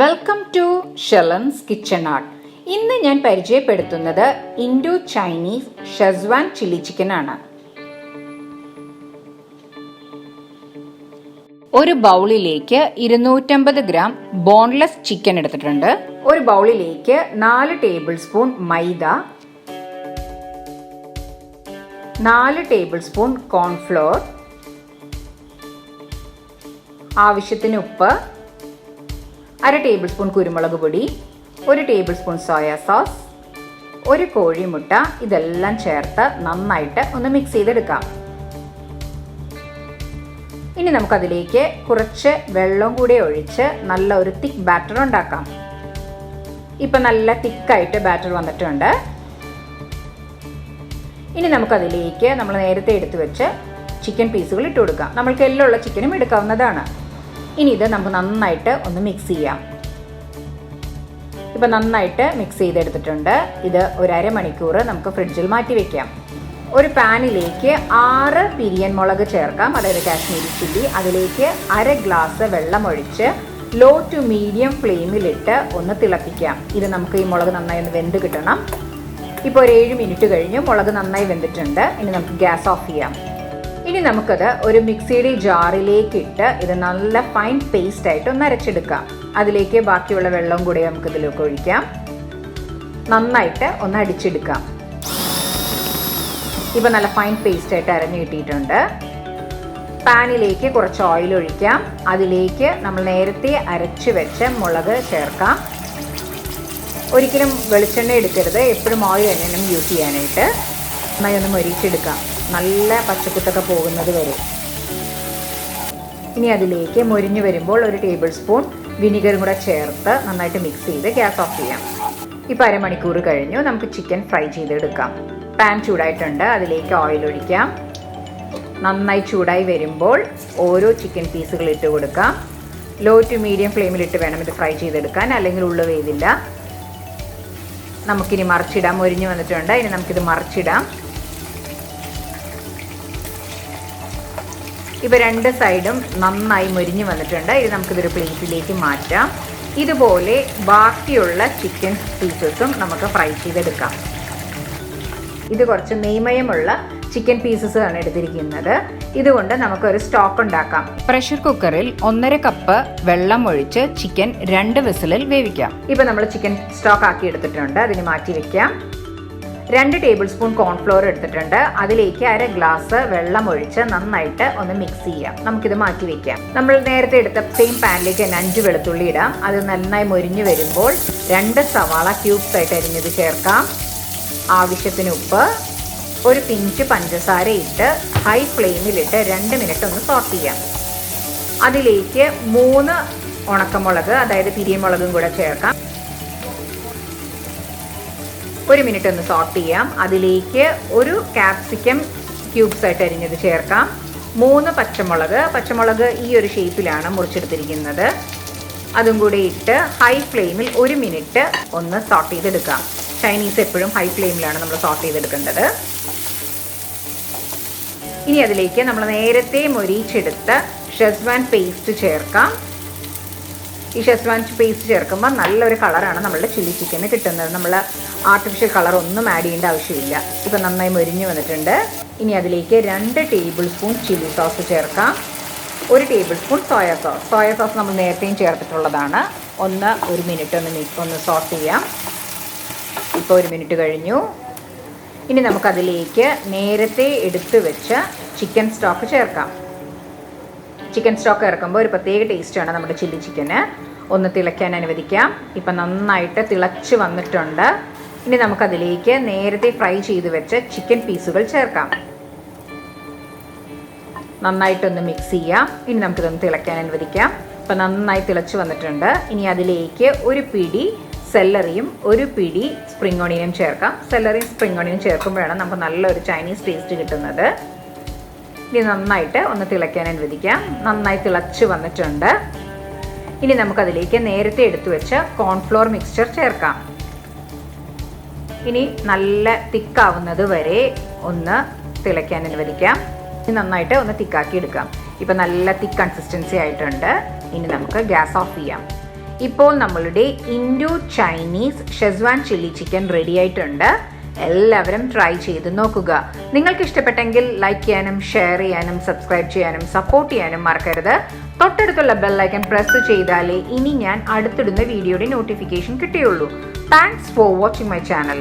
Welcome to Shelan's kitchen art. ഇന്ന് ഞാൻ പരിചയപ്പെടുത്തുന്നത് ഇൻഡോ-ചൈനീസ് ഷെസ്വാൻ ചില്ലി ചിക്കൻ ആണ്. ഒരു ബൗളിലേക്ക് 250 ഗ്രാം ബോൺലെസ് ചിക്കൻ എടുത്തിട്ടുണ്ട്. ഒരു ബൗളിലേക്ക് 4 ടേബിൾ സ്പൂൺ മൈദ, 4 ടേബിൾ സ്പൂൺ കോൺഫ്ലോർ, ആവശ്യത്തിന് ഉപ്പ്, 1/2 ടേബിൾ സ്പൂൺ കുരുമുളക് പൊടി, 1 ടേബിൾ സ്പൂൺ സോയ സോസ്, 1 കോഴിമുട്ട. ഇതെല്ലാം ചേർത്ത് നന്നായിട്ട് ഒന്ന് മിക്സ് ചെയ്തെടുക്കാം. ഇനി നമുക്കതിലേക്ക് കുറച്ച് വെള്ളം കൂടി ഒഴിച്ച് നല്ല ഒരു തിക്ക് ബാറ്റർ ഉണ്ടാക്കാം. ഇപ്പം നല്ല തിക്കായിട്ട് ബാറ്റർ വന്നിട്ടുണ്ട്. ഇനി നമുക്കതിലേക്ക് നമ്മൾ നേരത്തെ എടുത്തു വെച്ച് ചിക്കൻ പീസുകൾ ഇട്ട് കൊടുക്കാം. നമ്മൾക്ക് എല്ലുള്ള ചിക്കനും എടുക്കാവുന്നതാണ്. ഇനി ഇത് നമുക്ക് നന്നായിട്ട് ഒന്ന് മിക്സ് ചെയ്യാം. ഇപ്പം നന്നായിട്ട് മിക്സ് ചെയ്തെടുത്തിട്ടുണ്ട്. ഇത് ഒരു അരമണിക്കൂർ നമുക്ക് ഫ്രിഡ്ജിൽ മാറ്റി വെക്കാം. ഒരു പാനിലേക്ക് 6 പിരിയൻ മുളക് ചേർക്കാം, അതായത് കാശ്മീരി ചില്ലി. അതിലേക്ക് 1/2 ഗ്ലാസ് വെള്ളം ഒഴിച്ച് ലോ ടു മീഡിയം ഫ്ലെയിമിലിട്ട് ഒന്ന് തിളപ്പിക്കാം. ഇത് നമുക്ക് ഈ മുളക് നന്നായി ഒന്ന് വെന്ത് കിട്ടണം. ഇപ്പോൾ ഒരു 7 മിനിറ്റ് കഴിഞ്ഞു. മുളക് നന്നായി വെന്തിട്ടുണ്ട്. ഇനി നമുക്ക് ഗ്യാസ് ഓഫ് ചെയ്യാം. ഇനി നമുക്കത് ഒരു മിക്സിയുടെ ജാറിലേക്ക് ഇട്ട് ഇത് നല്ല ഫൈൻ പേസ്റ്റ് ആയിട്ട് ഒന്ന് അരച്ചെടുക്കാം. അതിലേക്ക് ബാക്കിയുള്ള വെള്ളം കൂടി നമുക്ക് ഇതിലേക്ക് ഒഴിക്കാം. നന്നായിട്ട് ഒന്ന് അടിച്ചെടുക്കാം. ഇപ്പം നല്ല ഫൈൻ പേസ്റ്റ് ആയിട്ട് അരഞ്ഞു കിട്ടിയിട്ടുണ്ട്. പാനിലേക്ക് കുറച്ച് ഓയിൽ ഒഴിക്കാം. അതിലേക്ക് നമ്മൾ നേരത്തെ അരച്ച് വെച്ച മുളക് ചേർക്കാം. ഒരിക്കലും വെളിച്ചെണ്ണ എടുക്കരുത്, എപ്പോഴും ഓയിൽ തന്നെ യൂസ് ചെയ്യാനായിട്ട്. നന്നായി ഒന്ന് മൊരിച്ചെടുക്കാം, നല്ല പച്ചക്കുത്തൊക്കെ പോകുന്നത് വരെ. ഇനി അതിലേക്ക് മൊരിഞ്ഞു വരുമ്പോൾ 1 ടേബിൾ സ്പൂൺ വിനിഗറും കൂടെ ചേർത്ത് നന്നായിട്ട് മിക്സ് ചെയ്ത് ഗ്യാസ് ഓഫ് ചെയ്യാം. ഇപ്പോൾ അരമണിക്കൂർ കഴിഞ്ഞു. നമുക്ക് ചിക്കൻ ഫ്രൈ ചെയ്തെടുക്കാം. പാൻ ചൂടായിട്ടുണ്ട്. അതിലേക്ക് ഓയിൽ ഒഴിക്കാം. നന്നായി ചൂടായി വരുമ്പോൾ ഓരോ ചിക്കൻ പീസുകൾ ഇട്ട് കൊടുക്കാം. ലോ ടു മീഡിയം ഫ്ലെയിമിലിട്ട് വേണം ഇത് ഫ്രൈ ചെയ്തെടുക്കാൻ, അല്ലെങ്കിൽ ഉള്ളു വേവില്ല. നമുക്കിനി മറിച്ചിടാം. മൊരിഞ്ഞു വന്നിട്ടുണ്ട്. ഇനി നമുക്കിത് മറിച്ചിടാം. ഇപ്പോൾ 2 സൈഡും നന്നായി മൊരിഞ്ഞു വന്നിട്ടുണ്ട്. ഇത് നമുക്കിതൊരു പ്ലേറ്റിലേക്ക് മാറ്റാം. ഇതുപോലെ ബാക്കിയുള്ള ചിക്കൻ പീസസും നമുക്ക് ഫ്രൈ ചെയ്തെടുക്കാം. ഇത് കുറച്ച് നെയ്മയമുള്ള ചിക്കൻ പീസസ് ആണ് എടുത്തിരിക്കുന്നത്. ഇതുകൊണ്ട് നമുക്കൊരു സ്റ്റോക്ക് ഉണ്ടാക്കാം. പ്രഷർ കുക്കറിൽ 1.5 കപ്പ് വെള്ളം ഒഴിച്ച് ചിക്കൻ 2 വിസിലിൽ വേവിക്കാം. ഇപ്പം നമ്മൾ ചിക്കൻ സ്റ്റോക്ക് ആക്കി എടുത്തിട്ടുണ്ട്. അതിന് മാറ്റി വെക്കാം. 2 ടേബിൾ സ്പൂൺ കോൺഫ്ലോർ എടുത്തിട്ടുണ്ട്. അതിലേക്ക് 1/2 ഗ്ലാസ് വെള്ളം ഒഴിച്ച് നന്നായിട്ട് ഒന്ന് മിക്സ് ചെയ്യാം. നമുക്കിത് മാറ്റി വെക്കാം. നമ്മൾ നേരത്തെ എടുത്ത സെയിം പാനിലേക്ക് തന്നെ 5 വെളുത്തുള്ളി ഇടാം. അത് നന്നായി മൊരിഞ്ഞു വരുമ്പോൾ 2 സവാള ക്യൂബ്സ് ആയിട്ട് അരിഞ്ഞത് ചേർക്കാം. ആവശ്യത്തിന് ഉപ്പ്, ഒരു പിഞ്ച് പഞ്ചസാര ഇട്ട് ഹൈ ഫ്ലെയിമിലിട്ട് 2 മിനിറ്റ് ഒന്ന് സോട്ട് ചെയ്യാം. അതിലേക്ക് 3 ഉണക്കമുളക്, അതായത് പിരിയൻ മുളകും കൂടെ ചേർക്കാം. 1 മിനിറ്റ് ഒന്ന് സോട്ട് ചെയ്യാം. അതിലേക്ക് ഒരു കാപ്സിക്കം ക്യൂബ്സ് ആയിട്ട് അരിഞ്ഞത് ചേർക്കാം. 3 പച്ചമുളക് ഈ ഒരു ഷേപ്പിലാണ് മുറിച്ചെടുത്തിരിക്കുന്നത്. അതും കൂടി ഇട്ട് ഹൈ ഫ്ലെയിമിൽ 1 മിനിറ്റ് ഒന്ന് സോട്ട് ചെയ്തെടുക്കാം. ചൈനീസ് എപ്പോഴും ഹൈ ഫ്ലെയിമിലാണ് നമ്മൾ സോട്ട് ചെയ്തെടുക്കേണ്ടത്. ഇനി അതിലേക്ക് നമ്മൾ നേരത്തെ മൊരിച്ചെടുത്ത ഷെസ്വാൻ പേസ്റ്റ് ചേർക്കാം. ഈ ഷെസ്വാൻ പേസ്റ്റ് ചേർക്കുമ്പോൾ നല്ലൊരു കളറാണ് നമ്മളുടെ ചില്ലി ചിക്കന് കിട്ടുന്നത്. നമ്മൾ ആർട്ടിഫിഷ്യൽ കളർ ഒന്നും ആഡ് ചെയ്യേണ്ട ആവശ്യമില്ല. ഇപ്പം നന്നായി മൊരിഞ്ഞു വന്നിട്ടുണ്ട്. ഇനി അതിലേക്ക് 2 ടേബിൾ സ്പൂൺ ചില്ലി സോസ് ചേർക്കാം. 1 ടേബിൾ സ്പൂൺ സോയ സോസ് നമ്മൾ നേരത്തെയും ചേർത്തിട്ടുള്ളതാണ്. 1 മിനിറ്റ് ഒന്ന് സോട്ട് ചെയ്യാം. ഇപ്പോൾ 1 മിനിറ്റ് കഴിഞ്ഞു. ഇനി നമുക്കതിലേക്ക് നേരത്തെ എടുത്തു വെച്ച ചിക്കൻ സ്റ്റോക്ക് ചേർക്കാം. ചിക്കൻ സ്റ്റോക്ക് ഇറക്കുമ്പോൾ ഒരു പ്രത്യേക ടേസ്റ്റാണ് നമ്മുടെ ചില്ലി ചിക്കന്. ഒന്ന് തിളയ്ക്കാൻ അനുവദിക്കാം. ഇപ്പം നന്നായിട്ട് തിളച്ച് വന്നിട്ടുണ്ട്. ഇനി നമുക്കതിലേക്ക് നേരത്തെ ഫ്രൈ ചെയ്ത് വെച്ച ചിക്കൻ പീസുകൾ ചേർക്കാം. നന്നായിട്ടൊന്ന് മിക്സ് ചെയ്യാം. ഇനി നമുക്കിതൊന്ന് തിളയ്ക്കാൻ അനുവദിക്കാം. ഇപ്പം നന്നായി തിളച്ച് വന്നിട്ടുണ്ട്. ഇനി അതിലേക്ക് ഒരു പിടി സെല്ലറിയും 1 പിടി സ്പ്രിംഗ് ഓണിയനും ചേർക്കാം. സെല്ലറിയും സ്പ്രിംഗ് ഓണിയനും ചേർക്കുമ്പോഴാണ് നമുക്ക് നല്ലൊരു ചൈനീസ് ടേസ്റ്റ് കിട്ടുന്നത്. ഇനി നന്നായിട്ട് ഒന്ന് തിളയ്ക്കാൻ അനുവദിക്കാം. നന്നായി തിളച്ച് വന്നിട്ടുണ്ട്. ഇനി നമുക്കതിലേക്ക് നേരത്തെ എടുത്തു വെച്ച കോൺഫ്ലോർ മിക്സ്ചർ ചേർക്കാം. ഇനി നല്ല തിക്കാവുന്നത് വരെ ഒന്ന് തിളയ്ക്കാൻ അനുവദിക്കാം. ഇനി നന്നായിട്ട് ഒന്ന് തിക്കാക്കി എടുക്കാം. ഇപ്പം നല്ല തിക്ക് കൺസിസ്റ്റൻസി ആയിട്ടുണ്ട്. ഇനി നമുക്ക് ഗ്യാസ് ഓഫ് ചെയ്യാം. ഇപ്പോൾ നമ്മളുടെ Indo Chinese schezwan chilli chicken ready ആയിട്ടുണ്ട്. എല്ലാവരും ട്രൈ ചെയ്ത് നോക്കുക. നിങ്ങൾക്ക് ഇഷ്ടപ്പെട്ടെങ്കിൽ ലൈക്ക് ചെയ്യാനും ഷെയർ ചെയ്യാനും സബ്സ്ക്രൈബ് ചെയ്യാനും സപ്പോർട്ട് ചെയ്യാനും മറക്കരുത്. തൊട്ടടുത്തുള്ള ബെൽ ഐക്കൺ പ്രസ് ചെയ്താലേ ഇനി ഞാൻ അടുത്തിടുന്ന വീഡിയോയുടെ നോട്ടിഫിക്കേഷൻ കിട്ടുകയുള്ളൂ. Thanks for watching my channel.